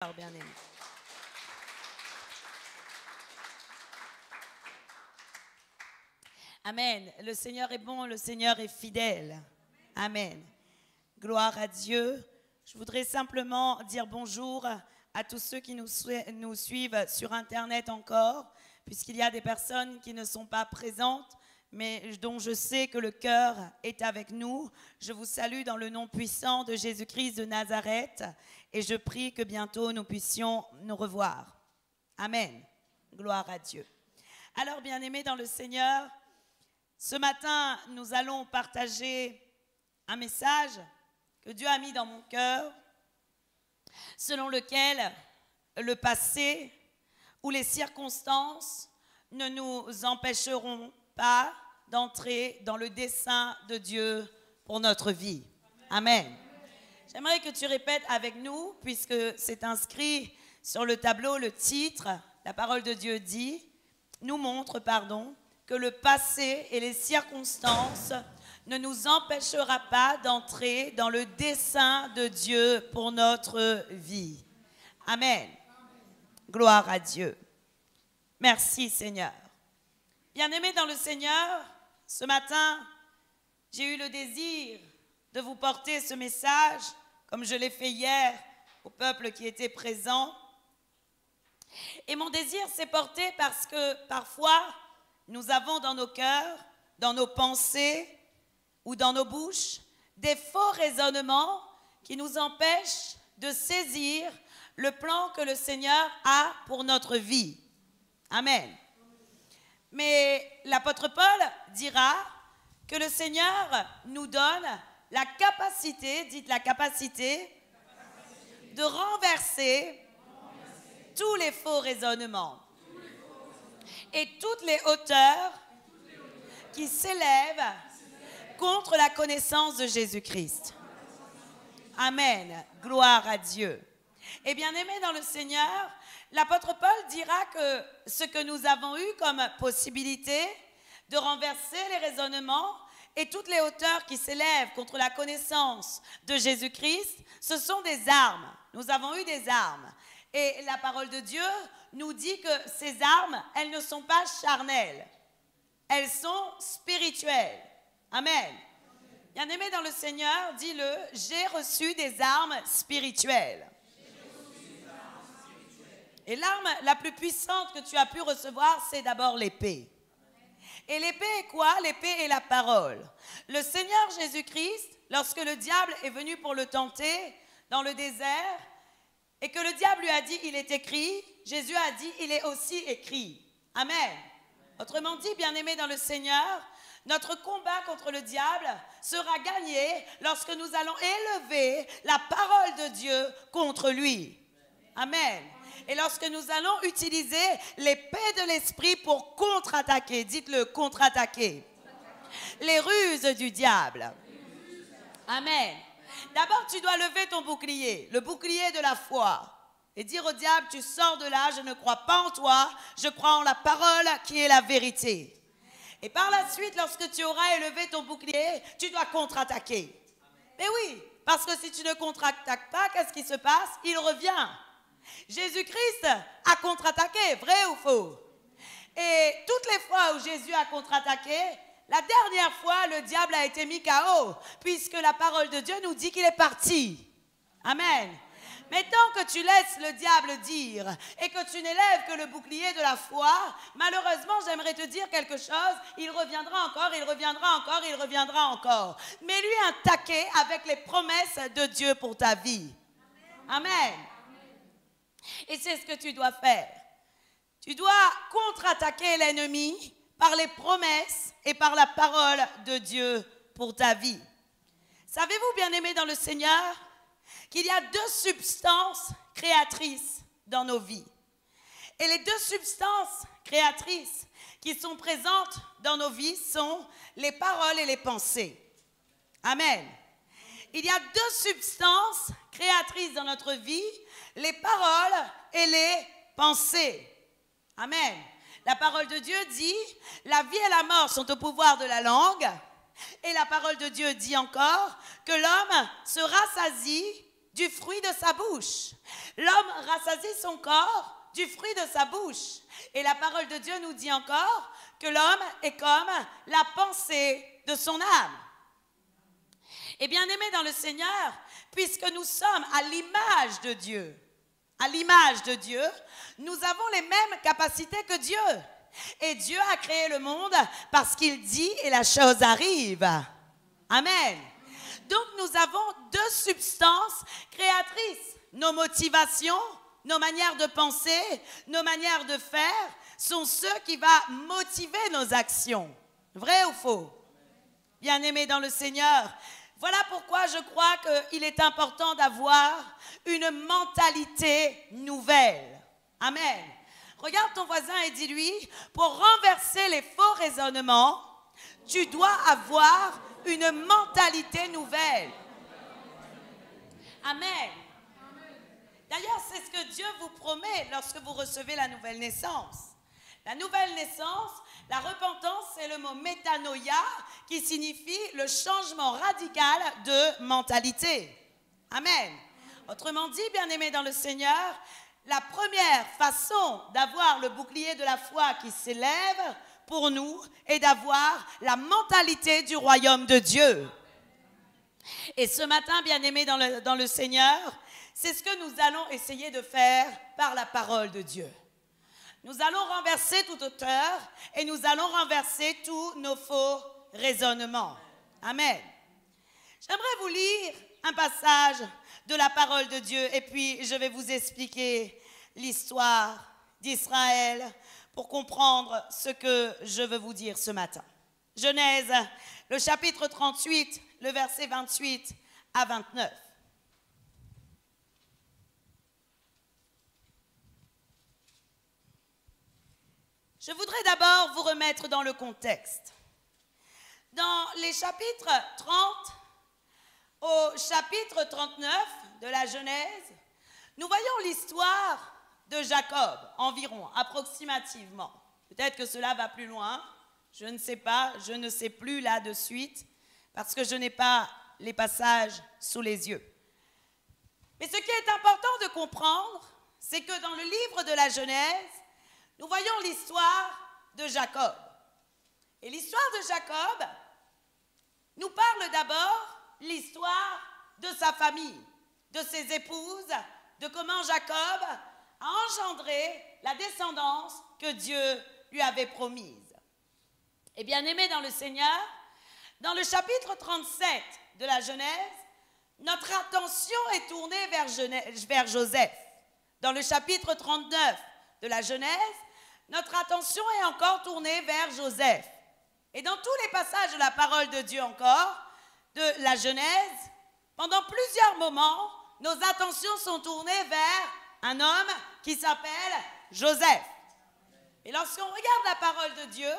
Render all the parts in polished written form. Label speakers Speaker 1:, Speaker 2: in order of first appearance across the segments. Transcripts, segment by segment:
Speaker 1: Bien-aimé. Amen. Le Seigneur est bon, le Seigneur est fidèle. Amen. Gloire à Dieu. Je voudrais simplement dire bonjour à tous ceux qui nous suivent sur Internet encore, puisqu'il y a des personnes qui ne sont pas présentes, mais dont je sais que le cœur est avec nous. Je vous salue dans le nom puissant de Jésus-Christ de Nazareth et je prie que bientôt nous puissions nous revoir. Amen. Gloire à Dieu. Alors, bien-aimés dans le Seigneur, ce matin, nous allons partager un message que Dieu a mis dans mon cœur, selon lequel le passé ou les circonstances ne nous empêcheront pas d'entrer dans le dessein de Dieu pour notre vie. Amen. J'aimerais que tu répètes avec nous, puisque c'est inscrit sur le tableau, le titre, la parole de Dieu nous montre, que le passé et les circonstances ne nous empêchera pas d'entrer dans le dessein de Dieu pour notre vie. Amen. Gloire à Dieu. Merci Seigneur. Bien-aimés dans le Seigneur, ce matin, j'ai eu le désir de vous porter ce message, comme je l'ai fait hier au peuple qui était présent. Et mon désir s'est porté parce que parfois, nous avons dans nos cœurs, dans nos pensées ou dans nos bouches, des faux raisonnements qui nous empêchent de saisir le plan que le Seigneur a pour notre vie. Amen. Mais l'apôtre Paul dira que le Seigneur nous donne la capacité, dites la capacité, de renverser tous les faux raisonnements et toutes les hauteurs qui s'élèvent contre la connaissance de Jésus-Christ. Amen. Gloire à Dieu. Et bien aimés dans le Seigneur, l'apôtre Paul dira que ce que nous avons eu comme possibilité de renverser les raisonnements et toutes les hauteurs qui s'élèvent contre la connaissance de Jésus-Christ, ce sont des armes. Nous avons eu des armes. Et la parole de Dieu nous dit que ces armes, elles ne sont pas charnelles. Elles sont spirituelles. Amen. Bien-aimé dans le Seigneur, dis-le, j'ai reçu des armes spirituelles. Et l'arme la plus puissante que tu as pu recevoir, c'est d'abord l'épée. Et l'épée est quoi? L'épée est la parole. Le Seigneur Jésus-Christ, lorsque le diable est venu pour le tenter dans le désert, et que le diable lui a dit, il est écrit, Jésus a dit, il est aussi écrit. Amen. Autrement dit, bien-aimés dans le Seigneur, notre combat contre le diable sera gagné lorsque nous allons élever la parole de Dieu contre lui. Amen. Et lorsque nous allons utiliser l'épée de l'esprit pour contre-attaquer, dites-le, contre-attaquer, les ruses du diable. Amen. D'abord, tu dois lever ton bouclier, le bouclier de la foi, et dire au diable, tu sors de là, je ne crois pas en toi, je crois en la parole qui est la vérité. Et par la suite, lorsque tu auras élevé ton bouclier, tu dois contre-attaquer. Mais oui, parce que si tu ne contre-attaques pas, qu'est-ce qui se passe? Il revient. Jésus-Christ a contre-attaqué, vrai ou faux? Et toutes les fois où Jésus a contre-attaqué, la dernière fois, le diable a été mis KO, puisque la parole de Dieu nous dit qu'il est parti. Amen. Mais tant que tu laisses le diable dire et que tu n'élèves que le bouclier de la foi, malheureusement, j'aimerais te dire quelque chose, il reviendra encore, il reviendra encore, il reviendra encore. Mais lui attaquer avec les promesses de Dieu pour ta vie. Amen. Et c'est ce que tu dois faire. Tu dois contre-attaquer l'ennemi par les promesses et par la parole de Dieu pour ta vie. Savez-vous, bien-aimés dans le Seigneur, qu'il y a deux substances créatrices dans nos vies. Et les deux substances créatrices qui sont présentes dans nos vies sont les paroles et les pensées. Amen. Il y a deux substances créatrices dans notre vie, les paroles et les pensées. Amen. La parole de Dieu dit, la vie et la mort sont au pouvoir de la langue. Et la parole de Dieu dit encore que l'homme se rassasie du fruit de sa bouche. L'homme rassasie son corps du fruit de sa bouche. Et la parole de Dieu nous dit encore que l'homme est comme la pensée de son âme. Et bien aimés dans le Seigneur, puisque nous sommes à l'image de Dieu, nous avons les mêmes capacités que Dieu. Et Dieu a créé le monde parce qu'il dit et la chose arrive. Amen. Donc nous avons deux substances créatrices. Nos motivations, nos manières de penser, nos manières de faire sont ceux qui vont motiver nos actions. Vrai ou faux? Bien-aimés dans le Seigneur, voilà pourquoi je crois qu'il est important d'avoir une mentalité nouvelle. Amen. Regarde ton voisin et dis-lui, pour renverser les faux raisonnements, tu dois avoir une mentalité nouvelle. Amen. D'ailleurs, c'est ce que Dieu vous promet lorsque vous recevez la nouvelle naissance. La nouvelle naissance, la repentance, c'est le mot métanoïa qui signifie le changement radical de mentalité. Amen. Autrement dit, bien-aimés dans le Seigneur, la première façon d'avoir le bouclier de la foi qui s'élève pour nous est d'avoir la mentalité du royaume de Dieu. Et ce matin, bien-aimés dans le Seigneur, c'est ce que nous allons essayer de faire par la parole de Dieu. Nous allons renverser toute hauteur et nous allons renverser tous nos faux raisonnements. Amen. J'aimerais vous lire un passage de la parole de Dieu et puis je vais vous expliquer l'histoire d'Israël pour comprendre ce que je veux vous dire ce matin. Genèse, le chapitre 38, le verset 28 à 29. Je voudrais d'abord vous remettre dans le contexte. Dans les chapitres 30 au chapitre 39 de la Genèse, nous voyons l'histoire de Jacob, environ, approximativement. Peut-être que cela va plus loin, je ne sais pas, je ne sais plus là de suite, parce que je n'ai pas les passages sous les yeux. Mais ce qui est important de comprendre, c'est que dans le livre de la Genèse, nous voyons l'histoire de Jacob. Et l'histoire de Jacob nous parle d'abord l'histoire de sa famille, de ses épouses, de comment Jacob a engendré la descendance que Dieu lui avait promise. Et bien aimés dans le Seigneur, dans le chapitre 37 de la Genèse, notre attention est tournée vers Joseph. Dans le chapitre 39 de la Genèse, notre attention est encore tournée vers Joseph. Et dans tous les passages de la parole de Dieu encore, de la Genèse, pendant plusieurs moments, nos attentions sont tournées vers un homme qui s'appelle Joseph. Et lorsqu'on regarde la parole de Dieu,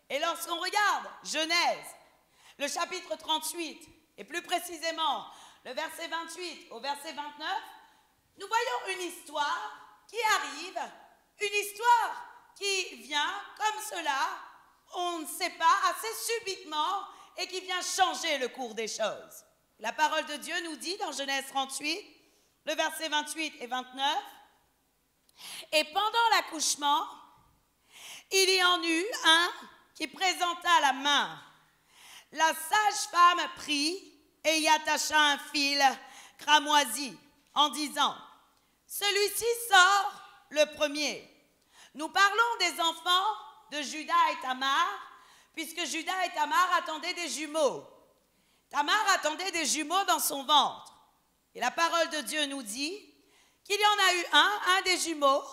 Speaker 1: et lorsqu'on regarde Genèse, le chapitre 38, et plus précisément le verset 28 au verset 29, nous voyons une histoire qui arrive, une histoire qui vient comme cela, on ne sait pas, assez subitement, et qui vient changer le cours des choses. La parole de Dieu nous dit dans Genèse 38, le verset 28 et 29, « Et pendant l'accouchement, il y en eut un qui présenta la main. La sage-femme prit et y attacha un fil cramoisi en disant, « Celui-ci sort le premier. » Nous parlons des enfants de Judas et Tamar, puisque Judas et Tamar attendaient des jumeaux. Tamar attendait des jumeaux dans son ventre. Et la parole de Dieu nous dit qu'il y en a eu un des jumeaux,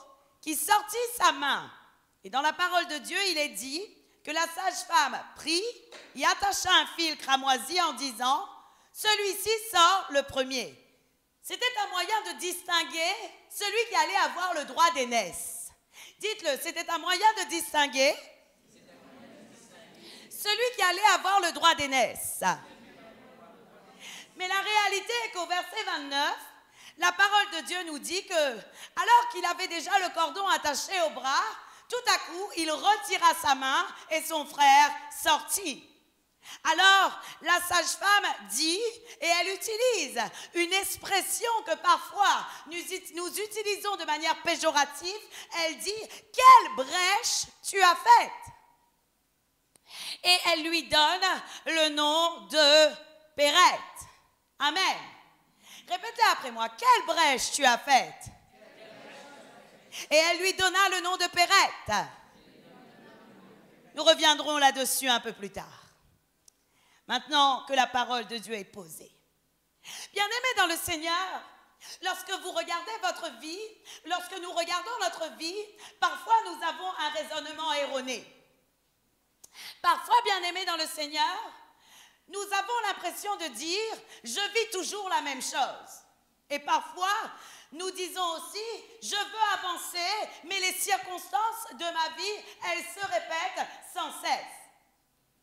Speaker 1: qui sortit sa main. Et dans la parole de Dieu, il est dit que la sage-femme prit, y attacha un fil cramoisi en disant, « Celui-ci sort le premier. » C'était un moyen de distinguer celui qui allait avoir le droit d'aînesse. Dites-le, c'était un moyen de distinguer celui qui allait avoir le droit d'aînesse. Mais la réalité est qu'au verset 29, la parole de Dieu nous dit que, alors qu'il avait déjà le cordon attaché au bras, tout à coup, il retira sa main et son frère sortit. Alors, la sage-femme dit, et elle utilise une expression que parfois nous utilisons de manière péjorative. Elle dit, quelle brèche tu as faite? Et elle lui donne le nom de Pérette. Amen. Répétez après moi, quelle brèche tu as faite? Et elle lui donna le nom de Pérette. Nous reviendrons là-dessus un peu plus tard. Maintenant que la parole de Dieu est posée. Bien-aimés dans le Seigneur, lorsque vous regardez votre vie, lorsque nous regardons notre vie, parfois nous avons un raisonnement erroné. Parfois, bien-aimés dans le Seigneur, nous avons l'impression de dire « je vis toujours la même chose ». Et parfois, nous disons aussi « je veux avancer, mais les circonstances de ma vie, elles se répètent sans cesse ».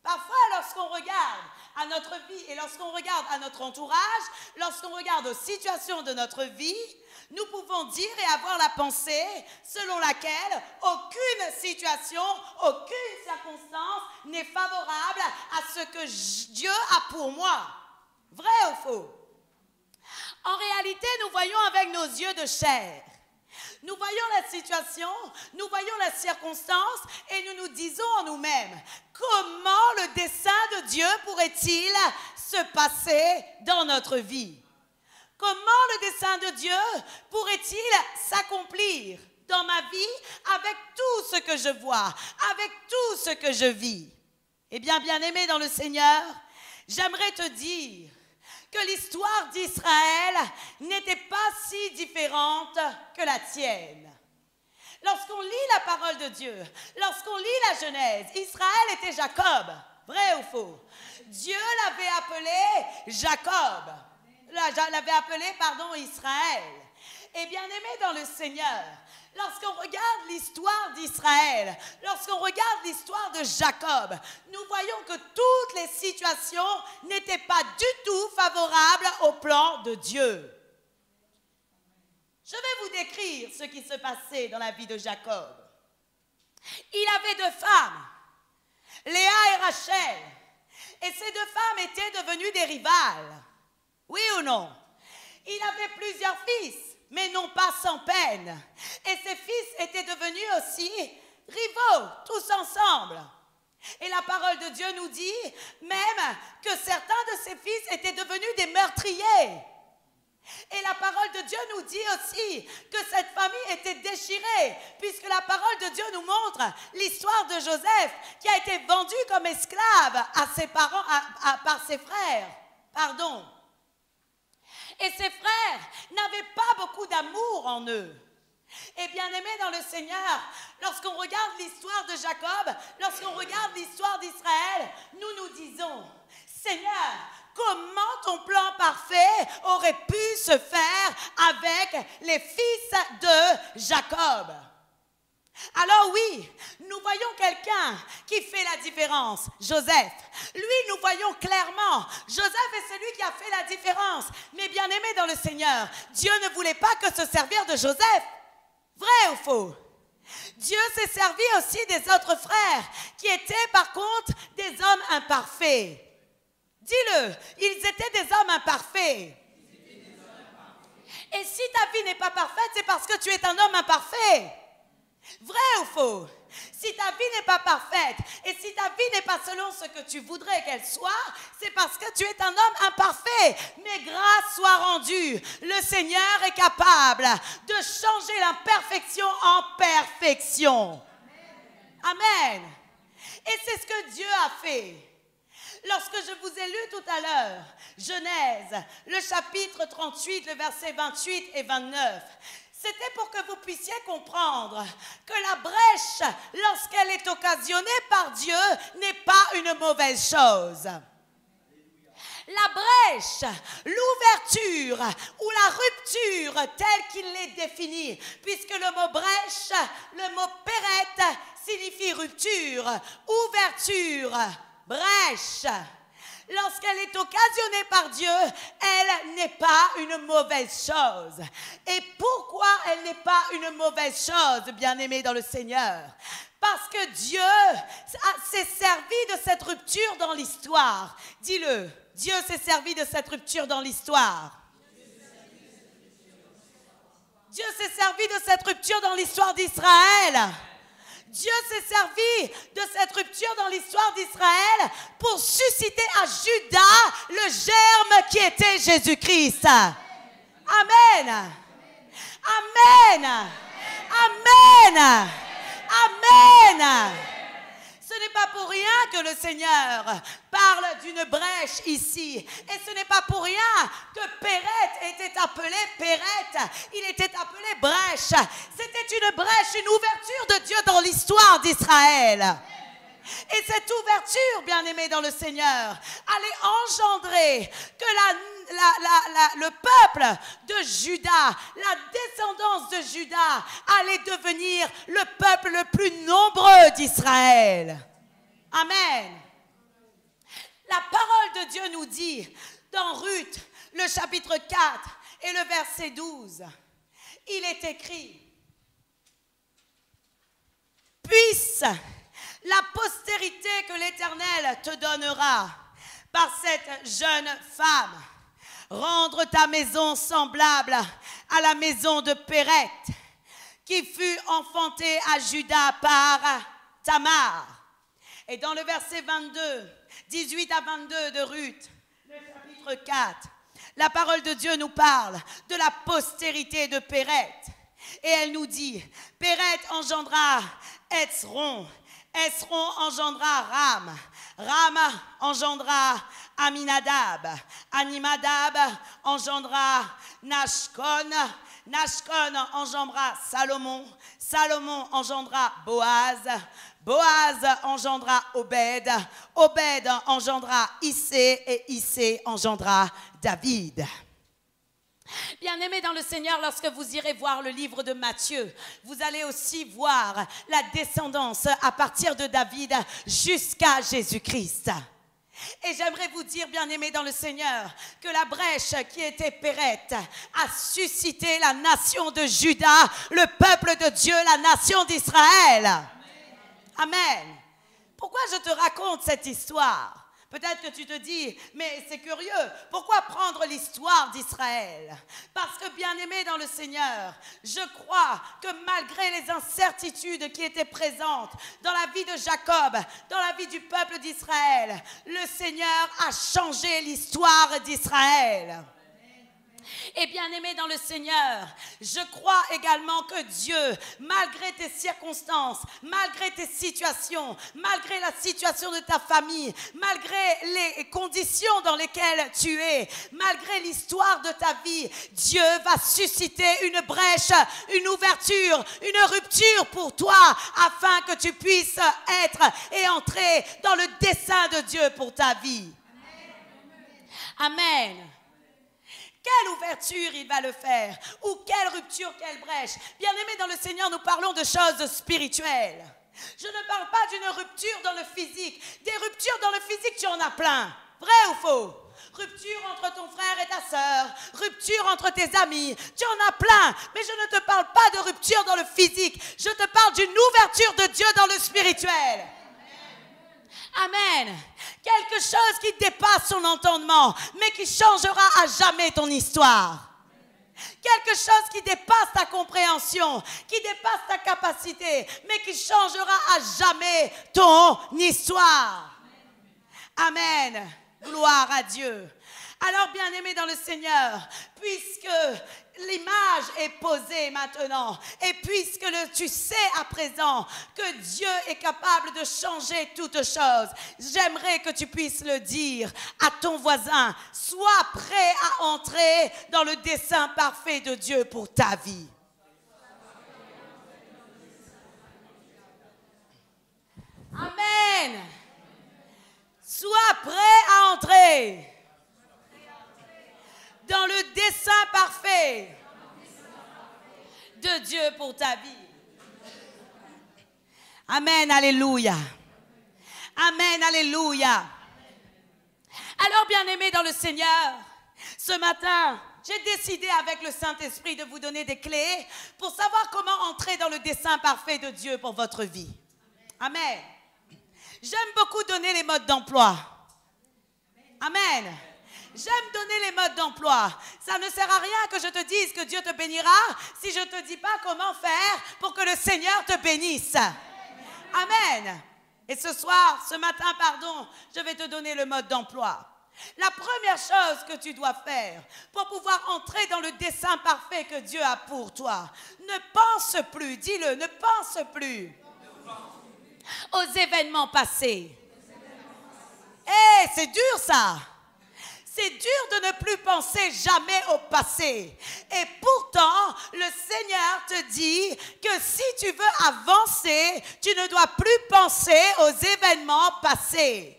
Speaker 1: Parfois, lorsqu'on regarde à notre vie et lorsqu'on regarde à notre entourage, lorsqu'on regarde aux situations de notre vie, nous pouvons dire et avoir la pensée selon laquelle aucune situation, aucune circonstance n'est favorable à ce que Dieu a pour moi. Vrai ou faux? En réalité, nous voyons avec nos yeux de chair. Nous voyons la situation, nous voyons la circonstance et nous nous disons en nous-mêmes, comment le dessein de Dieu pourrait-il se passer dans notre vie? Comment le dessein de Dieu pourrait-il s'accomplir dans ma vie avec tout ce que je vois, avec tout ce que je vis? Eh bien, bien-aimé dans le Seigneur, j'aimerais te dire que l'histoire d'Israël n'était pas si différente que la tienne. Lorsqu'on lit la parole de Dieu, lorsqu'on lit la Genèse, Israël était Jacob, vrai ou faux? Dieu l'avait appelé Jacob, l'avait appelé, Israël. Et bien aimé dans le Seigneur, lorsqu'on regarde l'histoire d'Israël, lorsqu'on regarde l'histoire de Jacob, nous voyons que toutes les situations n'étaient pas du tout favorables au plan de Dieu. Je vais vous décrire ce qui se passait dans la vie de Jacob. Il avait deux femmes, Léa et Rachel, et ces deux femmes étaient devenues des rivales. Oui ou non? Il avait plusieurs fils, mais non pas sans peine. Et ses fils étaient devenus aussi rivaux, tous ensemble. Et la parole de Dieu nous dit même que certains de ses fils étaient devenus des meurtriers. Et la parole de Dieu nous dit aussi que cette famille était déchirée, puisque la parole de Dieu nous montre l'histoire de Joseph qui a été vendu comme esclave à ses parents, par ses frères. Et ses frères n'avaient pas beaucoup d'amour en eux. Et bien aimés dans le Seigneur, lorsqu'on regarde l'histoire de Jacob, lorsqu'on regarde l'histoire d'Israël, nous nous disons, Seigneur, comment ton plan parfait aurait pu se faire avec les fils de Jacob? Alors oui, nous voyons quelqu'un qui fait la différence, Joseph. Lui, nous voyons clairement, Joseph est celui qui a fait la différence. Mais bien aimé dans le Seigneur, Dieu ne voulait pas que se servir de Joseph. Vrai ou faux? Dieu s'est servi aussi des autres frères qui étaient par contre des hommes imparfaits. Dis-le, ils étaient des hommes imparfaits. Et si ta vie n'est pas parfaite, c'est parce que tu es un homme imparfait. Vrai ou faux? Si ta vie n'est pas parfaite et si ta vie n'est pas selon ce que tu voudrais qu'elle soit, c'est parce que tu es un homme imparfait. Mais grâce soit rendue, le Seigneur est capable de changer l'imperfection en perfection. Amen. Et c'est ce que Dieu a fait. Lorsque je vous ai lu tout à l'heure, Genèse, le chapitre 38, le verset 28 et 29, c'était pour que vous puissiez comprendre que la brèche, lorsqu'elle est occasionnée par Dieu, n'est pas une mauvaise chose. La brèche, l'ouverture ou la rupture telle qu'il l'est définie, puisque le mot brèche, le mot pérette signifie rupture, ouverture, brèche. Lorsqu'elle est occasionnée par Dieu, elle n'est pas une mauvaise chose. Et pourquoi elle n'est pas une mauvaise chose, bien-aimés dans le Seigneur? Parce que Dieu s'est servi de cette rupture dans l'histoire. Dis-le, Dieu s'est servi de cette rupture dans l'histoire. Dieu s'est servi de cette rupture dans l'histoire d'Israël. Dieu s'est servi de cette rupture dans l'histoire d'Israël pour susciter à Juda le germe qui était Jésus-Christ. Amen. Amen. Amen. Amen. Ce n'est pas pour rien que le Seigneur parle d'une brèche ici. Et ce n'est pas pour rien que Péret était appelé Péret. Il était appelé brèche. C'était une brèche, une ouverture de Dieu dans l'histoire d'Israël. Et cette ouverture, bien-aimés dans le Seigneur, allait engendrer que le peuple de Juda, la descendance de Juda, allait devenir le peuple le plus nombreux d'Israël. Amen. La parole de Dieu nous dit dans Ruth, le chapitre 4 et le verset 12, il est écrit: puisse la postérité que l'Éternel te donnera par cette jeune femme rendre ta maison semblable à la maison de Péret, qui fut enfantée à Juda par Tamar. Et dans le verset 22, 18 à 22 de Ruth, le chapitre 4, la parole de Dieu nous parle de la postérité de Péret. Et elle nous dit: Péret engendra Hezron, Hezron engendra Ram, Ram engendra Aminadab, Aminadab engendra Nashcon, Nashcon engendra Salomon, Salomon engendra Boaz, Boaz engendra Obed, Obed engendra Issé et Issé engendra David. Bien-aimés dans le Seigneur, lorsque vous irez voir le livre de Matthieu, vous allez aussi voir la descendance à partir de David jusqu'à Jésus-Christ. Et j'aimerais vous dire, bien-aimés dans le Seigneur, que la brèche qui était Péret a suscité la nation de Juda, le peuple de Dieu, la nation d'Israël. Amen. Pourquoi je te raconte cette histoire? Peut-être que tu te dis, mais c'est curieux, pourquoi prendre l'histoire d'Israël? Parce que, bien-aimé dans le Seigneur, je crois que malgré les incertitudes qui étaient présentes dans la vie de Jacob, dans la vie du peuple d'Israël, le Seigneur a changé l'histoire d'Israël. Et bien-aimé dans le Seigneur, je crois également que Dieu, malgré tes circonstances, malgré tes situations, malgré la situation de ta famille, malgré les conditions dans lesquelles tu es, malgré l'histoire de ta vie, Dieu va susciter une brèche, une ouverture, une rupture pour toi, afin que tu puisses être et entrer dans le dessein de Dieu pour ta vie. Amen. Quelle ouverture il va le faire? Ou quelle rupture, quelle brèche? Bien-aimés dans le Seigneur, nous parlons de choses spirituelles. Je ne parle pas d'une rupture dans le physique. Des ruptures dans le physique, tu en as plein. Vrai ou faux? Rupture entre ton frère et ta sœur, rupture entre tes amis, tu en as plein. Mais je ne te parle pas de rupture dans le physique. Je te parle d'une ouverture de Dieu dans le spirituel. Amen. Quelque chose qui dépasse son entendement, mais qui changera à jamais ton histoire. Quelque chose qui dépasse ta compréhension, qui dépasse ta capacité, mais qui changera à jamais ton histoire. Amen. Gloire à Dieu. Alors, bien-aimés dans le Seigneur, puisque l'image est posée maintenant, et puisque tu sais à présent que Dieu est capable de changer toutes choses, j'aimerais que tu puisses le dire à ton voisin: sois prêt à entrer dans le dessein parfait de Dieu pour ta vie. Amen. Sois prêt à entrer dans le dessein parfait de Dieu pour ta vie. Amen, alléluia. Amen, alléluia. Alors, bien-aimés dans le Seigneur, ce matin, j'ai décidé avec le Saint-Esprit de vous donner des clés pour savoir comment entrer dans le dessein parfait de Dieu pour votre vie. Amen. J'aime beaucoup donner les modes d'emploi. Amen. J'aime donner les modes d'emploi. Ça ne sert à rien que je te dise que Dieu te bénira si je ne te dis pas comment faire pour que le Seigneur te bénisse. Amen. Et ce matin, je vais te donner le mode d'emploi. La première chose que tu dois faire pour pouvoir entrer dans le dessein parfait que Dieu a pour toi, ne pense plus, dis-le, ne pense plus aux événements passés. Eh, c'est dur ça. C'est dur de ne plus penser jamais au passé. Et pourtant, le Seigneur te dit que si tu veux avancer, tu ne dois plus penser aux événements passés.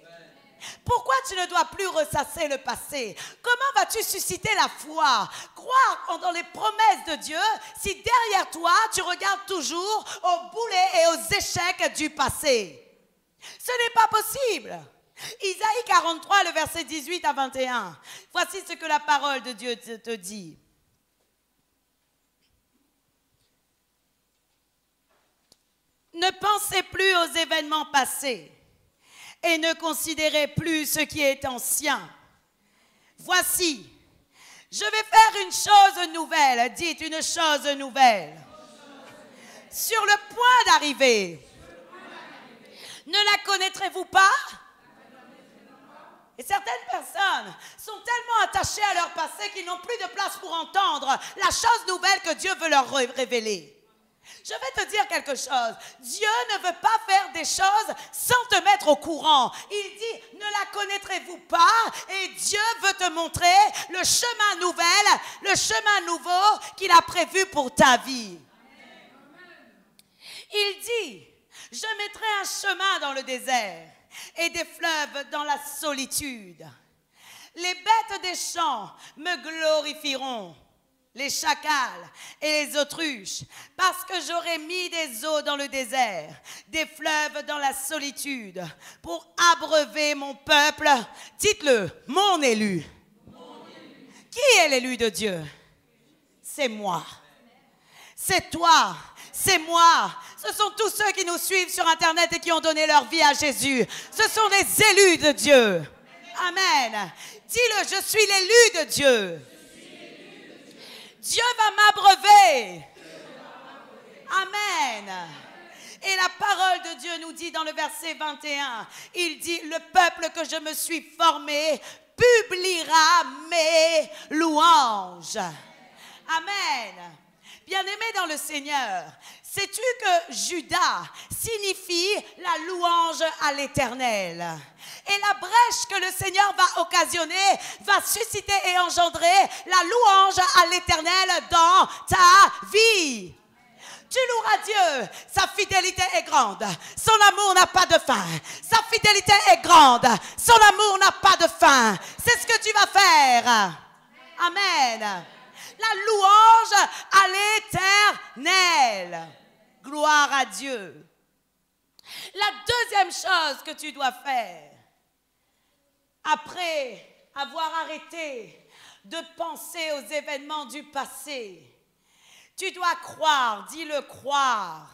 Speaker 1: Pourquoi tu ne dois plus ressasser le passé? Comment vas-tu susciter la foi? Croire dans les promesses de Dieu si derrière toi, tu regardes toujours aux boulets et aux échecs du passé. Ce n'est pas possible. Isaïe 43, le verset 18 à 21. Voici ce que la parole de Dieu te dit. Ne pensez plus aux événements passés et ne considérez plus ce qui est ancien. Voici, je vais faire une chose nouvelle. Dites une chose nouvelle. Sur le point d'arriver. Ne la connaîtrez-vous pas? Et certaines personnes sont tellement attachées à leur passé qu'ils n'ont plus de place pour entendre la chose nouvelle que Dieu veut leur révéler. Je vais te dire quelque chose. Dieu ne veut pas faire des choses sans te mettre au courant. Il dit, ne la connaîtrez-vous pas? Et Dieu veut te montrer le chemin nouveau qu'il a prévu pour ta vie. Il dit, je mettrai un chemin dans le désert et des fleuves dans la solitude. Les bêtes des champs me glorifieront, les chacals et les autruches, parce que j'aurai mis des eaux dans le désert, des fleuves dans la solitude, pour abreuver mon peuple. Dites-le, mon élu. Qui est l'élu de Dieu? C'est moi. C'est toi. C'est moi. Ce sont tous ceux qui nous suivent sur Internet et qui ont donné leur vie à Jésus. Ce sont les élus de Dieu. Amen. Dis-le, je suis l'élu de Dieu. Dieu va m'abreuver. Amen. Et la parole de Dieu nous dit dans le verset 21, il dit, le peuple que je me suis formé publiera mes louanges. Amen. Bien-aimé dans le Seigneur, sais-tu que Judas signifie la louange à l'Éternel? Et la brèche que le Seigneur va occasionner va susciter et engendrer la louange à l'Éternel dans ta vie. Tu loueras Dieu, sa fidélité est grande, son amour n'a pas de fin. Sa fidélité est grande, son amour n'a pas de fin. C'est ce que tu vas faire. Amen. La louange à l'Éternel. Gloire à Dieu. La deuxième chose que tu dois faire, après avoir arrêté de penser aux événements du passé, tu dois croire, dis-le, croire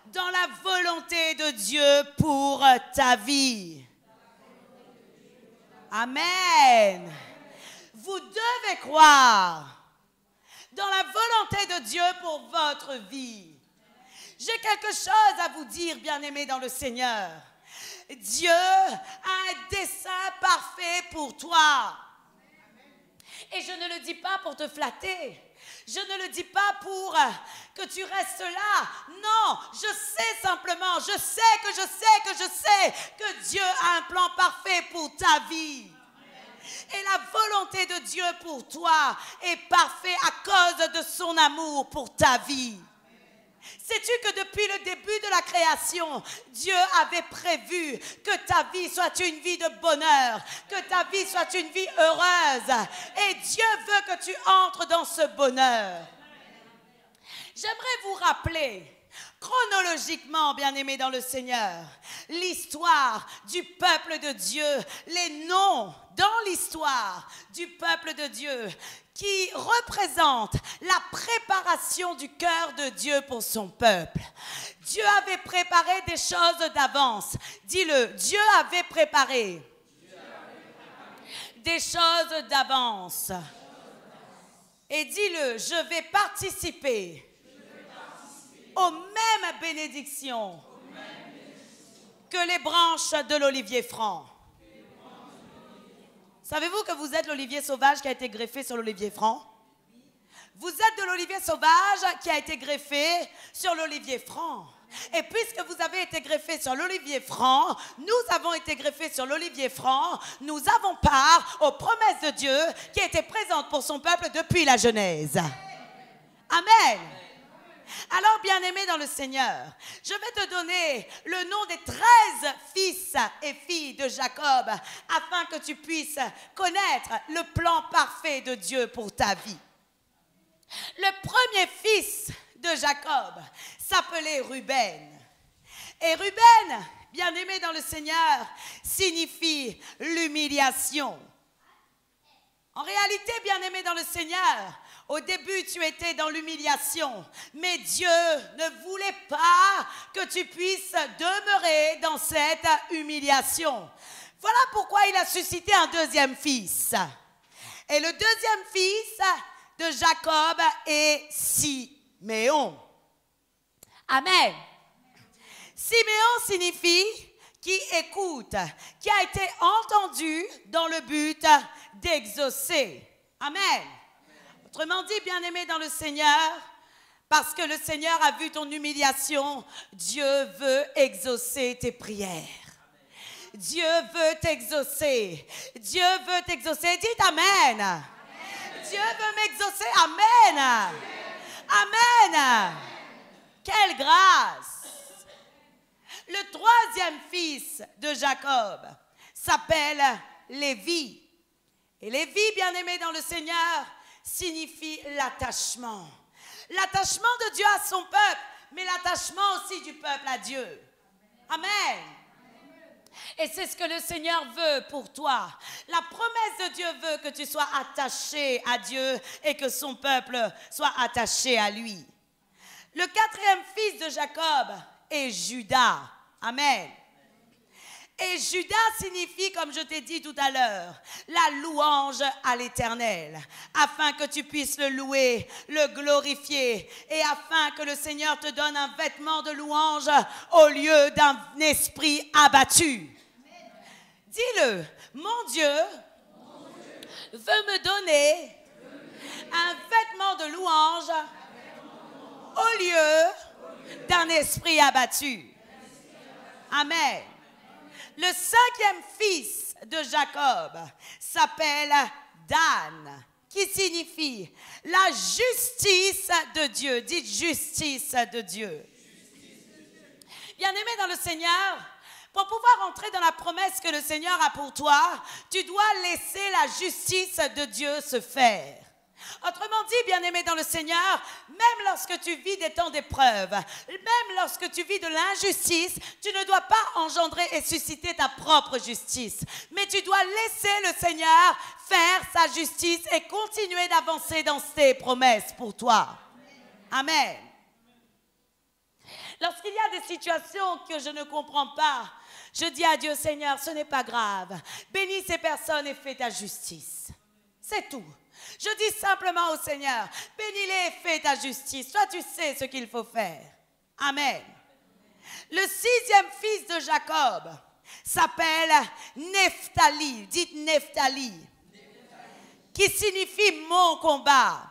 Speaker 1: dans la volonté de Dieu pour ta vie. Amen. Vous devez croire dans la volonté de Dieu pour votre vie. J'ai quelque chose à vous dire, bien-aimés dans le Seigneur. Dieu a un dessein parfait pour toi. Et je ne le dis pas pour te flatter. Je ne le dis pas pour que tu restes là. Non, je sais simplement, je sais que Dieu a un plan parfait pour ta vie. Et la volonté de Dieu pour toi est parfaite à cause de son amour pour ta vie. Sais-tu que depuis le début de la création, Dieu avait prévu que ta vie soit une vie de bonheur, que ta vie soit une vie heureuse. Et Dieu veut que tu entres dans ce bonheur. J'aimerais vous rappeler, chronologiquement, bien-aimés dans le Seigneur, l'histoire du peuple de Dieu, les noms dans l'histoire du peuple de Dieu qui représentent la préparation du cœur de Dieu pour son peuple. Dieu avait préparé des choses d'avance. Dis-le, Dieu avait préparé des choses d'avance. Et dis-le, je vais participer aux mêmes bénédictions que les branches de l'olivier franc. Savez-vous que vous êtes l'olivier sauvage qui a été greffé sur l'olivier franc? Vous êtes de l'olivier sauvage qui a été greffé sur l'olivier franc. Et puisque vous avez été greffé sur l'olivier franc, nous avons été greffés sur l'olivier franc, nous avons part aux promesses de Dieu qui étaient présentes pour son peuple depuis la Genèse. Amen. Alors, bien-aimés dans le Seigneur, je vais te donner le nom des 13 fils et filles de Jacob afin que tu puisses connaître le plan parfait de Dieu pour ta vie. Le premier fils de Jacob s'appelait Ruben. Et Ruben, bien-aimé dans le Seigneur, signifie l'humiliation. En réalité, bien-aimé dans le Seigneur, au début, tu étais dans l'humiliation, mais Dieu ne voulait pas que tu puisses demeurer dans cette humiliation. Voilà pourquoi il a suscité un deuxième fils. Et le deuxième fils de Jacob est Siméon. Amen. Siméon signifie qui écoute, qui a été entendu dans le but d'exaucer. Amen. Autrement dit, bien-aimé dans le Seigneur, parce que le Seigneur a vu ton humiliation, Dieu veut exaucer tes prières. Dieu veut t'exaucer. Dieu veut t'exaucer. Dites Amen. Amen. Dieu veut m'exaucer. Amen. Amen. Amen. Quelle grâce. Le troisième fils de Jacob s'appelle Lévi. Et Lévi, bien-aimé dans le Seigneur, signifie l'attachement. L'attachement de Dieu à son peuple, mais l'attachement aussi du peuple à Dieu. Amen. Et c'est ce que le Seigneur veut pour toi. La promesse de Dieu veut que tu sois attaché à Dieu et que son peuple soit attaché à lui. Le quatrième fils de Jacob est Judas. Amen. Et Judas signifie, comme je t'ai dit tout à l'heure, la louange à l'Éternel, afin que tu puisses le louer, le glorifier, et afin que le Seigneur te donne un vêtement de louange au lieu d'un esprit abattu. Dis-le, mon Dieu veut me donner un vêtement de louange au lieu d'un esprit abattu. Amen. Le cinquième fils de Jacob s'appelle Dan, qui signifie la justice de Dieu. Dites justice de Dieu. Bien-aimé dans le Seigneur, pour pouvoir entrer dans la promesse que le Seigneur a pour toi, tu dois laisser la justice de Dieu se faire. Autrement dit, bien-aimé dans le Seigneur, même lorsque tu vis des temps d'épreuve, même lorsque tu vis de l'injustice, tu ne dois pas engendrer et susciter ta propre justice. Mais tu dois laisser le Seigneur faire sa justice et continuer d'avancer dans ses promesses pour toi. Amen. Lorsqu'il y a des situations que je ne comprends pas, je dis à Dieu, Seigneur, ce n'est pas grave. Bénis ces personnes et fais ta justice. C'est tout. Je dis simplement au Seigneur, bénis-les et fais ta justice. Toi, tu sais ce qu'il faut faire. Amen. Le sixième fils de Jacob s'appelle Nephtali. Dites Nephtali. Qui signifie mon combat.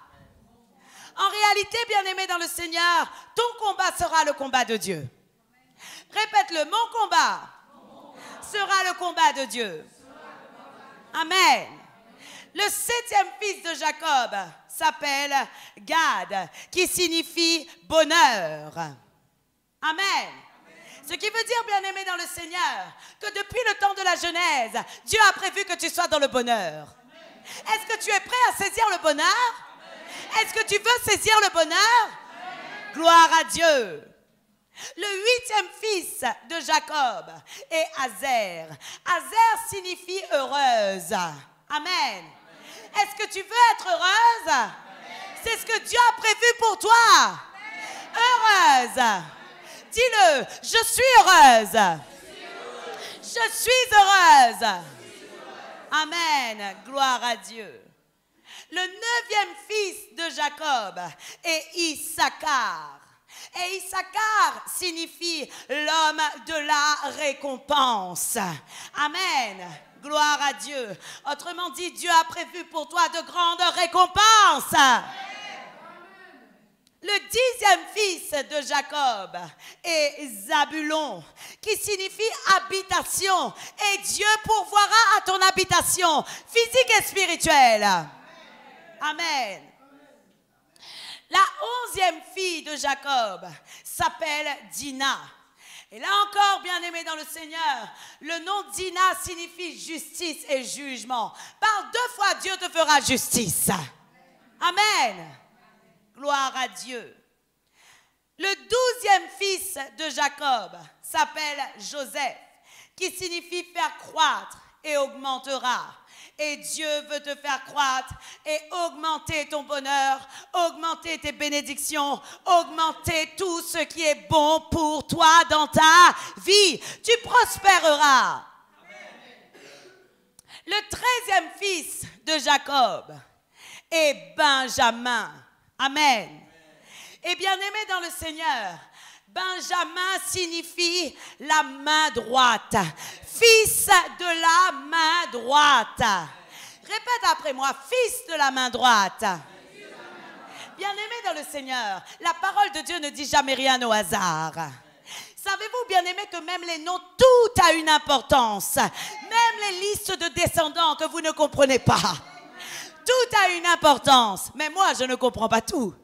Speaker 1: En réalité, bien-aimé dans le Seigneur, ton combat sera le combat de Dieu. Répète-le, mon combat sera le combat de Dieu. Amen. Le septième fils de Jacob s'appelle Gad, qui signifie bonheur. Amen. Ce qui veut dire, bien-aimé dans le Seigneur, que depuis le temps de la Genèse, Dieu a prévu que tu sois dans le bonheur. Est-ce que tu es prêt à saisir le bonheur? Est-ce que tu veux saisir le bonheur? Gloire à Dieu. Le huitième fils de Jacob est Azer. Azer signifie heureuse. Amen. Est-ce que tu veux être heureuse? C'est ce que Dieu a prévu pour toi. Heureuse. Dis-le, je suis heureuse. Je suis heureuse. Amen. Gloire à Dieu. Le 9e fils de Jacob est Issachar. Et Issachar signifie l'homme de la récompense. Amen. Gloire à Dieu. Autrement dit, Dieu a prévu pour toi de grandes récompenses. Le 10e fils de Jacob est Zabulon, qui signifie habitation. Et Dieu pourvoira à ton habitation physique et spirituelle. Amen. La 11e fille de Jacob s'appelle Dina. Et là encore, bien-aimé dans le Seigneur, le nom Dina signifie justice et jugement. Par 2 fois, Dieu te fera justice. Amen. Gloire à Dieu. Le 12e fils de Jacob s'appelle Joseph, qui signifie faire croître et augmentera. Et Dieu veut te faire croître et augmenter ton bonheur, augmenter tes bénédictions, augmenter tout ce qui est bon pour toi dans ta vie. Tu prospéreras. Le 13e fils de Jacob est Benjamin. Amen. Et bien-aimé dans le Seigneur, Benjamin signifie la main droite. Fils de la main droite. Répète après moi, fils de la main droite. Bien-aimé dans le Seigneur, la parole de Dieu ne dit jamais rien au hasard. Savez-vous, bien-aimé, que même les noms, tout a une importance. Même les listes de descendants que vous ne comprenez pas. Tout a une importance. Mais moi, je ne comprends pas tout.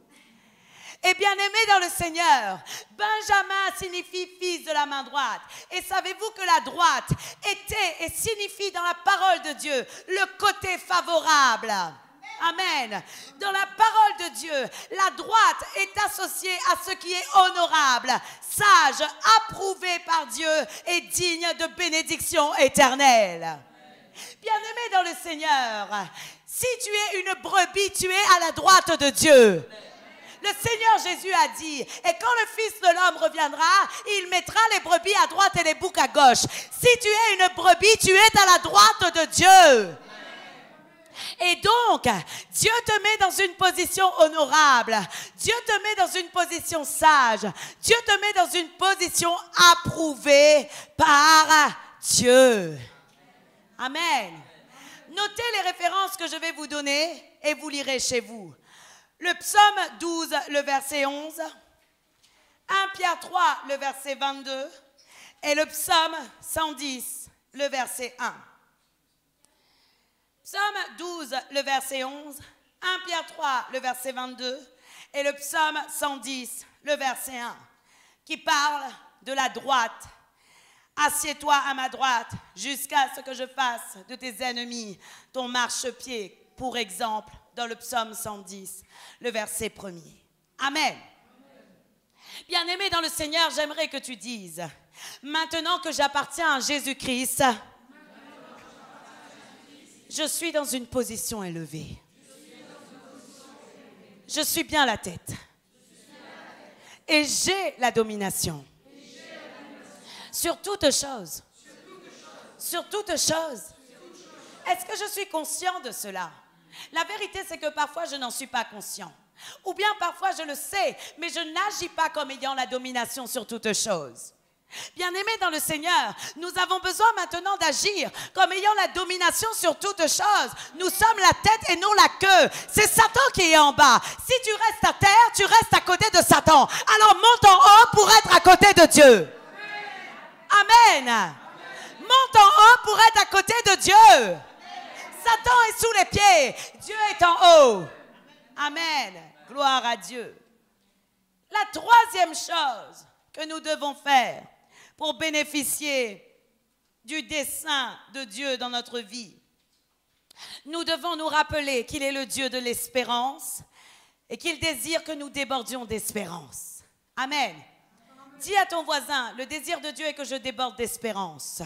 Speaker 1: Et bien-aimé dans le Seigneur, Benjamin signifie fils de la main droite. Et savez-vous que la droite était et signifie dans la parole de Dieu le côté favorable. Amen. Dans la parole de Dieu, la droite est associée à ce qui est honorable, sage, approuvé par Dieu et digne de bénédiction éternelle. Bien-aimé dans le Seigneur, si tu es une brebis, tu es à la droite de Dieu. Le Seigneur Jésus a dit, et quand le Fils de l'homme reviendra, il mettra les brebis à droite et les boucs à gauche. Si tu es une brebis, tu es à la droite de Dieu. Et donc, Dieu te met dans une position honorable. Dieu te met dans une position sage. Dieu te met dans une position approuvée par Dieu. Amen. Notez les références que je vais vous donner et vous lirez chez vous. Le psaume 12, le verset 11, 1 Pierre 3, le verset 22, et le psaume 110, le verset 1. Psaume 12, le verset 11, 1 Pierre 3, le verset 22, et le psaume 110, le verset 1, qui parle de la droite. Assieds-toi à ma droite jusqu'à ce que je fasse de tes ennemis ton marchepied, pour exemple, dans le psaume 110, le verset 1er. Amen. Bien-aimé dans le Seigneur, j'aimerais que tu dises, maintenant que j'appartiens à Jésus-Christ, je suis dans une position élevée. Je suis bien la tête. Et j'ai la domination. Sur toutes choses. Sur toutes choses. Est-ce que je suis conscient de cela? La vérité, c'est que parfois, je n'en suis pas conscient. Ou bien parfois, je le sais, mais je n'agis pas comme ayant la domination sur toutes choses. Bien-aimés dans le Seigneur, nous avons besoin maintenant d'agir comme ayant la domination sur toutes choses. Nous sommes la tête et non la queue. C'est Satan qui est en bas. Si tu restes à terre, tu restes à côté de Satan. Alors monte en haut pour être à côté de Dieu. Amen. Monte en haut pour être à côté de Dieu. Satan est sous les pieds. Dieu est en haut. Amen. Gloire à Dieu. La troisième chose que nous devons faire pour bénéficier du dessein de Dieu dans notre vie, nous devons nous rappeler qu'il est le Dieu de l'espérance et qu'il désire que nous débordions d'espérance. Amen. Dis à ton voisin, le désir de Dieu est que je déborde d'espérance.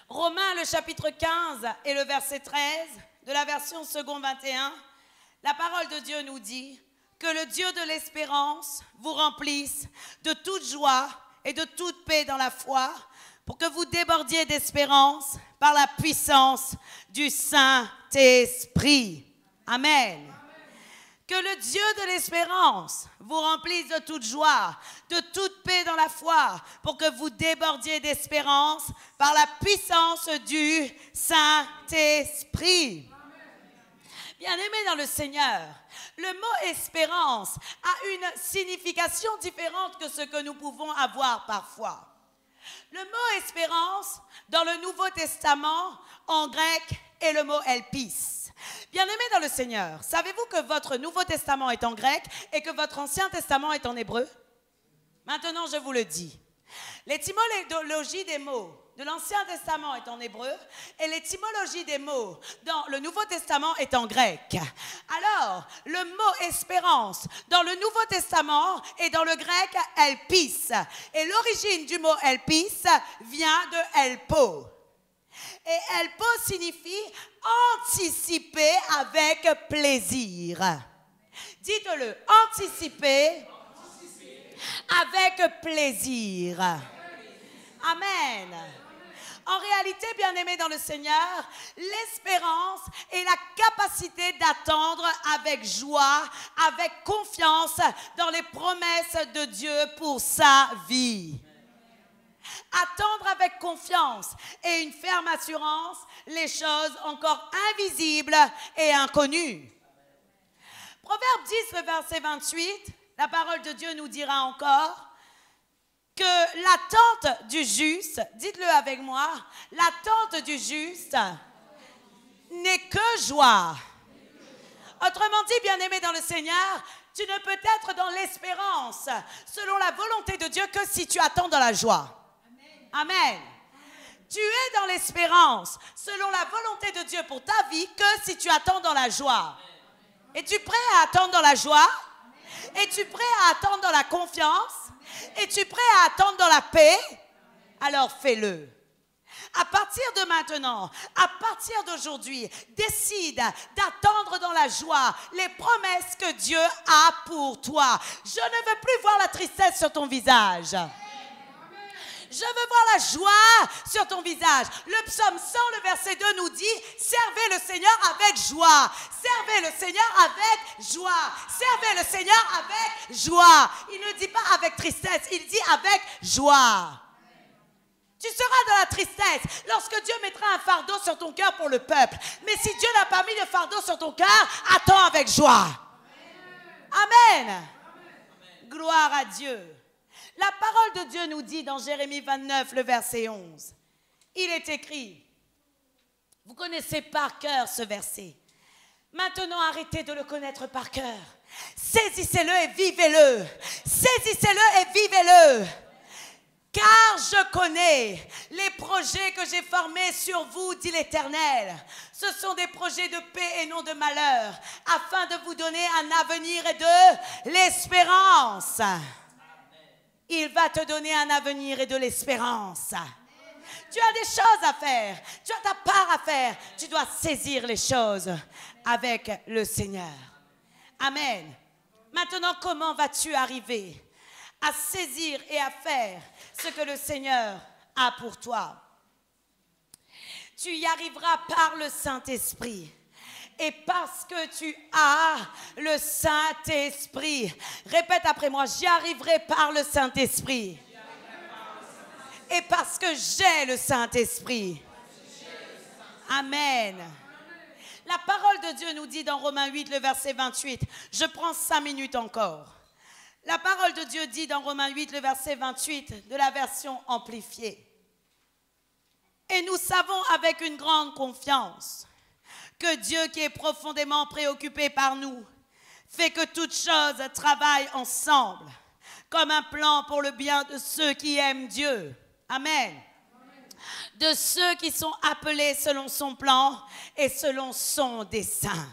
Speaker 1: Romains, le chapitre 15 et le verset 13 de la version second 21, la parole de Dieu nous dit, Que le Dieu de l'espérance vous remplisse de toute joie et de toute paix dans la foi, pour que vous débordiez d'espérance par la puissance du Saint-Esprit. Amen. Que le Dieu de l'espérance vous remplisse de toute joie, de toute paix dans la foi, pour que vous débordiez d'espérance par la puissance du Saint-Esprit. Bien-aimés dans le Seigneur, le mot espérance a une signification différente que ce que nous pouvons avoir parfois. Le mot espérance dans le Nouveau Testament en grec est le mot elpis. Bien-aimés dans le Seigneur, savez-vous que votre Nouveau Testament est en grec et que votre Ancien Testament est en hébreu? Maintenant, je vous le dis. L'étymologie des mots de l'Ancien Testament est en hébreu et l'étymologie des mots dans le Nouveau Testament est en grec. Alors, le mot espérance dans le Nouveau Testament est dans le grec elpis. Et l'origine du mot elpis vient de elpo. Et elpo signifie anticiper avec plaisir. Dites-le, anticiper avec plaisir. Amen. En réalité, bien-aimés dans le Seigneur, l'espérance est la capacité d'attendre avec joie, avec confiance dans les promesses de Dieu pour sa vie. Attendre avec confiance et une ferme assurance les choses encore invisibles et inconnues. Proverbe 10, le verset 28, la parole de Dieu nous dira encore que l'attente du juste, dites-le avec moi, l'attente du juste n'est que joie. Autrement dit, bien-aimé dans le Seigneur, tu ne peux être dans l'espérance selon la volonté de Dieu que si tu attends dans la joie. Amen. Tu es dans l'espérance selon la volonté de Dieu pour ta vie que si tu attends dans la joie. Es-tu prêt à attendre dans la joie? Es-tu prêt à attendre dans la confiance? Es-tu prêt à attendre dans la paix? Alors fais-le. À partir de maintenant, à partir d'aujourd'hui, décide d'attendre dans la joie les promesses que Dieu a pour toi. Je ne veux plus voir la tristesse sur ton visage. Je veux voir la joie sur ton visage. Le psaume 100, le verset 2 nous dit « Servez le Seigneur avec joie. Servez le Seigneur avec joie. Servez le Seigneur avec joie. » Il ne dit pas avec tristesse, il dit avec joie. Tu seras dans la tristesse lorsque Dieu mettra un fardeau sur ton cœur pour le peuple. Mais si Dieu n'a pas mis de fardeau sur ton cœur, attends avec joie. Amen. Gloire à Dieu. La parole de Dieu nous dit dans Jérémie 29, le verset 11, il est écrit, vous connaissez par cœur ce verset, maintenant arrêtez de le connaître par cœur, saisissez-le et vivez-le, saisissez-le et vivez-le, car je connais les projets que j'ai formés sur vous, dit l'Éternel. Ce sont des projets de paix et non de malheur, afin de vous donner un avenir et de l'espérance. Il va te donner un avenir et de l'espérance. Tu as des choses à faire. Tu as ta part à faire. Tu dois saisir les choses avec le Seigneur. Amen. Maintenant, comment vas-tu arriver à saisir et à faire ce que le Seigneur a pour toi? Tu y arriveras par le Saint-Esprit. Et parce que tu as le Saint-Esprit, répète après moi, j'y arriverai par le Saint-Esprit. Et parce que j'ai le Saint-Esprit. Amen. La parole de Dieu nous dit dans Romains 8, le verset 28, je prends 5 minutes encore. La parole de Dieu dit dans Romains 8, le verset 28 de la version amplifiée. Et nous savons avec une grande confiance que Dieu qui est profondément préoccupé par nous fait que toutes choses travaillent ensemble comme un plan pour le bien de ceux qui aiment Dieu. Amen. De ceux qui sont appelés selon son plan et selon son dessein.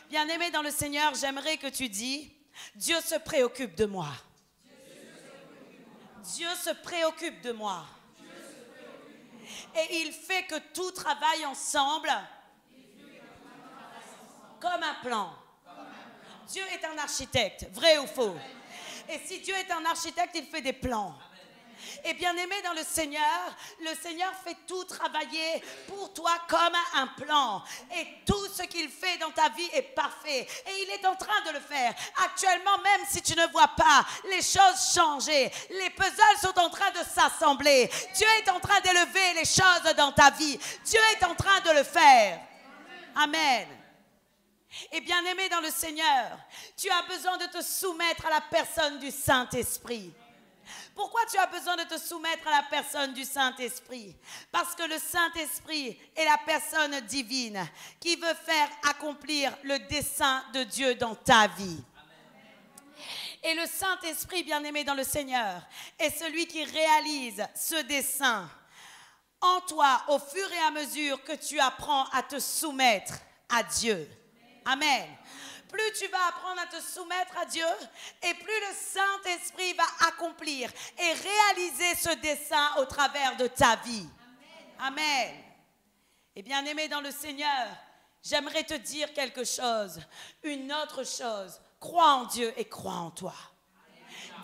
Speaker 1: Bien-aimé dans le Seigneur, j'aimerais que tu dises, Dieu se préoccupe de moi. Dieu se préoccupe de moi. Et il fait que tout travaille ensemble comme un plan. Dieu est un architecte, vrai ou faux? Et si Dieu est un architecte, il fait des plans. Et bien aimé dans le Seigneur fait tout travailler pour toi comme un plan. Et tout ce qu'il fait dans ta vie est parfait. Et il est en train de le faire. Actuellement, même si tu ne vois pas les choses changer, les puzzles sont en train de s'assembler. Dieu est en train d'élever les choses dans ta vie. Dieu est en train de le faire. Amen. Et bien aimé dans le Seigneur, tu as besoin de te soumettre à la personne du Saint-Esprit. Pourquoi tu as besoin de te soumettre à la personne du Saint-Esprit? Parce que le Saint-Esprit est la personne divine qui veut faire accomplir le dessein de Dieu dans ta vie. Et le Saint-Esprit, bien-aimé dans le Seigneur, est celui qui réalise ce dessein en toi au fur et à mesure que tu apprends à te soumettre à Dieu. Amen. Plus tu vas apprendre à te soumettre à Dieu et plus le Saint-Esprit va accomplir et réaliser ce dessein au travers de ta vie. Amen. Et bien aimé dans le Seigneur, j'aimerais te dire quelque chose, une autre chose. Crois en Dieu et crois en toi.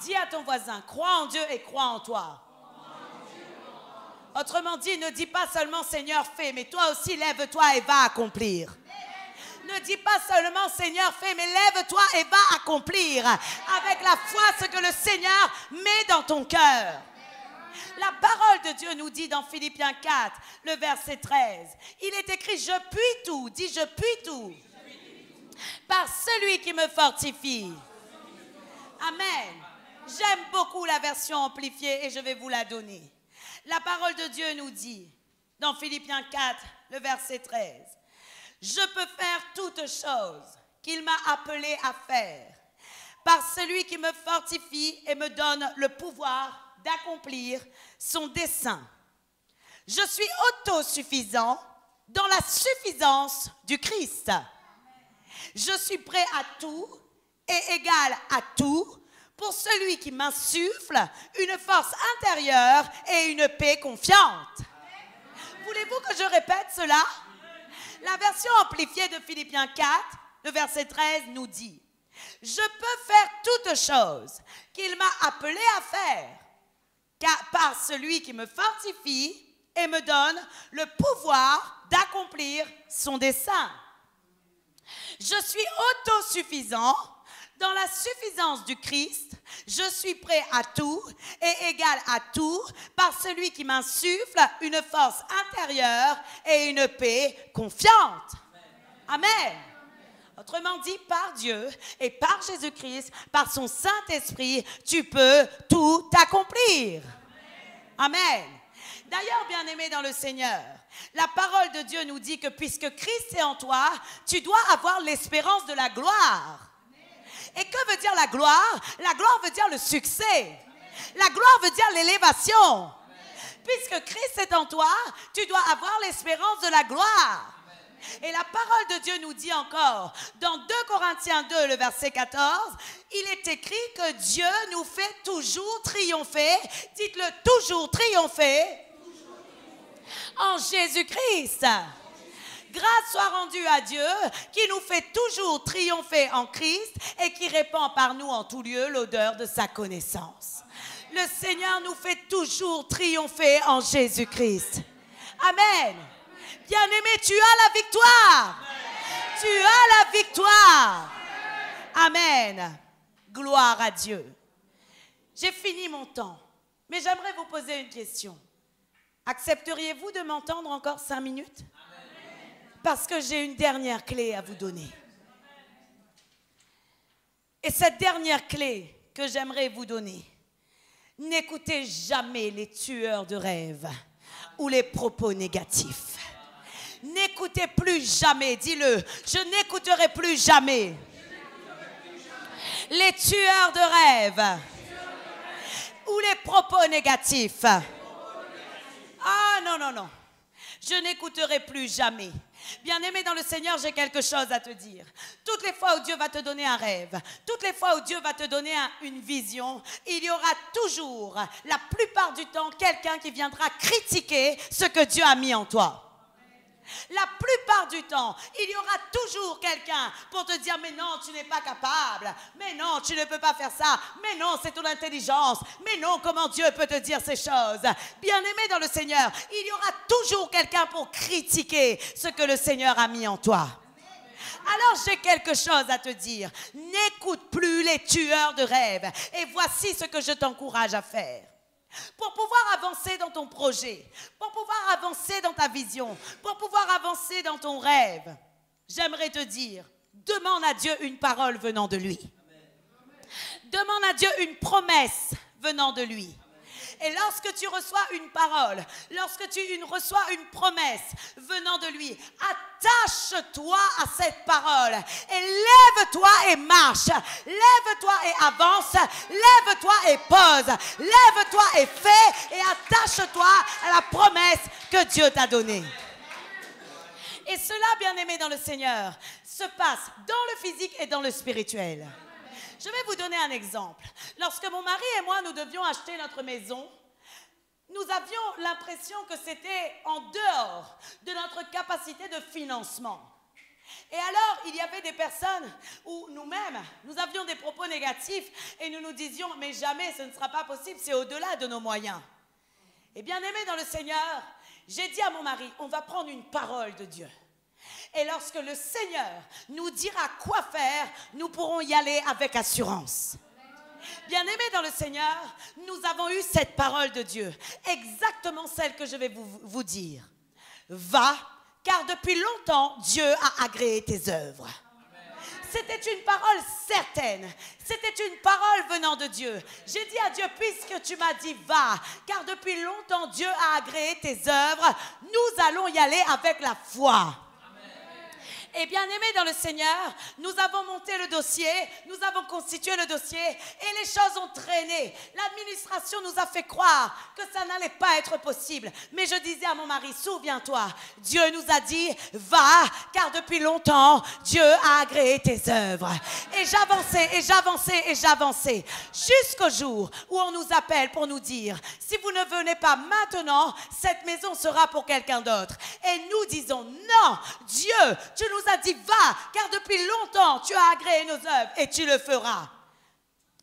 Speaker 1: Dis à ton voisin, crois en Dieu et crois en toi. Autrement dit, ne dis pas seulement Seigneur fais, mais toi aussi lève-toi et va accomplir. Ne dis pas seulement Seigneur fais, mais lève-toi et va accomplir avec la foi ce que le Seigneur met dans ton cœur. La parole de Dieu nous dit dans Philippiens 4, le verset 13, il est écrit je puis tout, dis je puis tout, par celui qui me fortifie. Amen. J'aime beaucoup la version amplifiée et je vais vous la donner. La parole de Dieu nous dit dans Philippiens 4, le verset 13, je peux faire toutes choses qu'il m'a appelé à faire par celui qui me fortifie et me donne le pouvoir d'accomplir son dessein. Je suis autosuffisant dans la suffisance du Christ. Je suis prêt à tout et égal à tout pour celui qui m'insuffle une force intérieure et une paix confiante. Voulez-vous que je répète cela? La version amplifiée de Philippiens 4, le verset 13 nous dit « Je peux faire toutes choses qu'il m'a appelé à faire, car par celui qui me fortifie et me donne le pouvoir d'accomplir son dessein. Je suis autosuffisant dans la suffisance du Christ. Je suis prêt à tout et égal à tout par celui qui m'insuffle une force intérieure et une paix confiante. » Amen. Autrement dit, par Dieu et par Jésus-Christ, par son Saint-Esprit, tu peux tout accomplir. Amen. D'ailleurs, bien-aimé dans le Seigneur, la parole de Dieu nous dit que puisque Christ est en toi, tu dois avoir l'espérance de la gloire. Et que veut dire la gloire? La gloire veut dire le succès. La gloire veut dire l'élévation. Puisque Christ est en toi, tu dois avoir l'espérance de la gloire. Et la parole de Dieu nous dit encore, dans 2 Corinthiens 2, le verset 14, il est écrit que Dieu nous fait toujours triompher, dites-le, toujours triompher, en Jésus-Christ. Grâce soit rendue à Dieu qui nous fait toujours triompher en Christ et qui répand par nous en tout lieu l'odeur de sa connaissance. Le Seigneur nous fait toujours triompher en Jésus-Christ. Amen. Bien-aimé, tu as la victoire. Tu as la victoire. Amen. Gloire à Dieu. J'ai fini mon temps, mais j'aimerais vous poser une question. Accepteriez-vous de m'entendre encore 5 minutes? Parce que j'ai une dernière clé à vous donner. Et cette dernière clé que j'aimerais vous donner, n'écoutez jamais les tueurs de rêves ou les propos négatifs. N'écoutez plus jamais, dis-le, je n'écouterai plus jamais les tueurs de rêves ou les propos négatifs. Ah non, non, non, je n'écouterai plus jamais. Bien-aimé dans le Seigneur, j'ai quelque chose à te dire. Toutes les fois où Dieu va te donner un rêve, toutes les fois où Dieu va te donner une vision, il y aura toujours, la plupart du temps, quelqu'un qui viendra critiquer ce que Dieu a mis en toi. La plupart du temps, il y aura toujours quelqu'un pour te dire « Mais non, tu n'es pas capable. Mais non, tu ne peux pas faire ça. Mais non, c'est ton intelligence. Mais non, comment Dieu peut te dire ces choses ?» Bien-aimé dans le Seigneur, il y aura toujours quelqu'un pour critiquer ce que le Seigneur a mis en toi. Alors j'ai quelque chose à te dire. N'écoute plus les tueurs de rêves. Et voici ce que je t'encourage à faire. Pour pouvoir avancer dans ton projet, pour pouvoir avancer dans ta vision, pour pouvoir avancer dans ton rêve, j'aimerais te dire, demande à Dieu une parole venant de lui. Demande à Dieu une promesse venant de lui. Et lorsque tu reçois une parole, lorsque tu reçois une promesse venant de lui, attache-toi à cette parole et lève-toi et marche. Lève-toi et avance. Lève-toi et pose. Lève-toi et fais et attache-toi à la promesse que Dieu t'a donnée. Et cela, bien-aimé dans le Seigneur, se passe dans le physique et dans le spirituel. Je vais vous donner un exemple. Lorsque mon mari et moi, nous devions acheter notre maison, nous avions l'impression que c'était en dehors de notre capacité de financement. Et alors, il y avait des personnes où nous-mêmes, nous avions des propos négatifs et nous nous disions, mais jamais ce ne sera pas possible, c'est au-delà de nos moyens. Et bien aimé dans le Seigneur, j'ai dit à mon mari, on va prendre une parole de Dieu. Et lorsque le Seigneur nous dira quoi faire, nous pourrons y aller avec assurance. Bien-aimés dans le Seigneur, nous avons eu cette parole de Dieu, exactement celle que je vais vous dire. Va, car depuis longtemps, Dieu a agréé tes œuvres. C'était une parole certaine, c'était une parole venant de Dieu. J'ai dit à Dieu, puisque tu m'as dit va, car depuis longtemps Dieu a agréé tes œuvres, nous allons y aller avec la foi. Et bien aimé dans le Seigneur, nous avons monté le dossier, nous avons constitué le dossier et les choses ont traîné. L'administration nous a fait croire que ça n'allait pas être possible. Mais je disais à mon mari, souviens-toi, Dieu nous a dit, va, car depuis longtemps, Dieu a agréé tes œuvres. Et j'avançais, et j'avançais, et j'avançais, jusqu'au jour où on nous appelle pour nous dire, si vous ne venez pas maintenant, cette maison sera pour quelqu'un d'autre. Et nous disons, non, Dieu, tu nous a dit, va, car depuis longtemps, tu as agréé nos œuvres et tu le feras.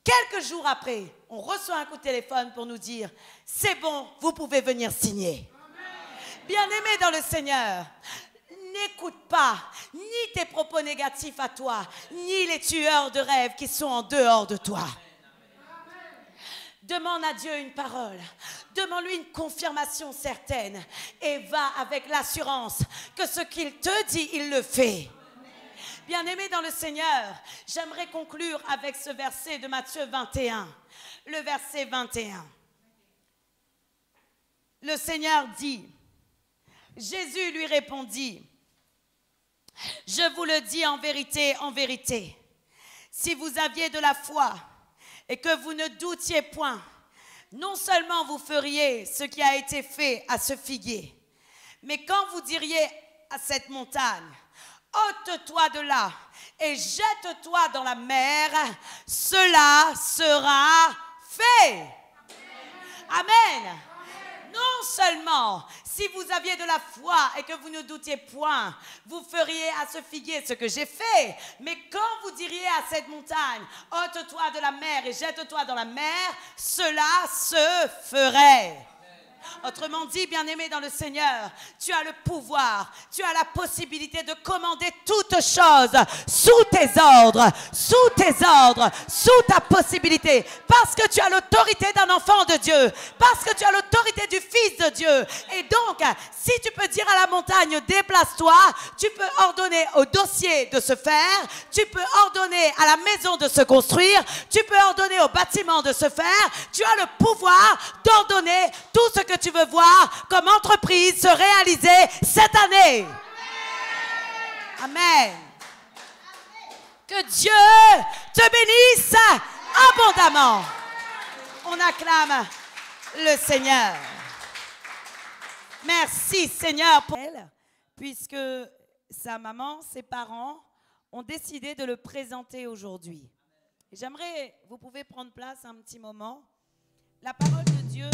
Speaker 1: Quelques jours après, on reçoit un coup de téléphone pour nous dire, c'est bon, vous pouvez venir signer. Bien-aimé dans le Seigneur, n'écoute pas ni tes propos négatifs à toi, ni les tueurs de rêves qui sont en dehors de toi. Demande à Dieu une parole, demande-lui une confirmation certaine et va avec l'assurance que ce qu'il te dit, il le fait. Bien-aimé dans le Seigneur, j'aimerais conclure avec ce verset de Matthieu 21, le verset 21. Le Seigneur dit, Jésus lui répondit, « Je vous le dis en vérité, si vous aviez de la foi, et que vous ne doutiez point, non seulement vous feriez ce qui a été fait à ce figuier, mais quand vous diriez à cette montagne, ôte-toi de là et jette-toi dans la mer, cela sera fait. Amen. Non seulement, si vous aviez de la foi et que vous ne doutiez point, vous feriez à ce figuier ce que j'ai fait. Mais quand vous diriez à cette montagne, ôte-toi de la mer et jette-toi dans la mer, cela se ferait. Autrement dit, bien-aimé dans le Seigneur, tu as le pouvoir, tu as la possibilité de commander toutes choses sous tes ordres, sous ta possibilité, parce que tu as l'autorité d'un enfant de Dieu, parce que tu as l'autorité du Fils de Dieu. Et donc, si tu peux dire à la montagne, déplace-toi, tu peux ordonner au dossier de se faire, tu peux ordonner à la maison de se construire, tu peux ordonner au bâtiment de se faire, tu as le pouvoir d'ordonner tout ce que tu veux voir comme entreprise se réaliser cette année. Amen. Que Dieu te bénisse abondamment. On acclame le Seigneur. Merci Seigneur pour elle, puisque sa maman, ses parents ont décidé de le présenter aujourd'hui. J'aimerais, vous pouvez prendre place un petit moment. La parole de Dieu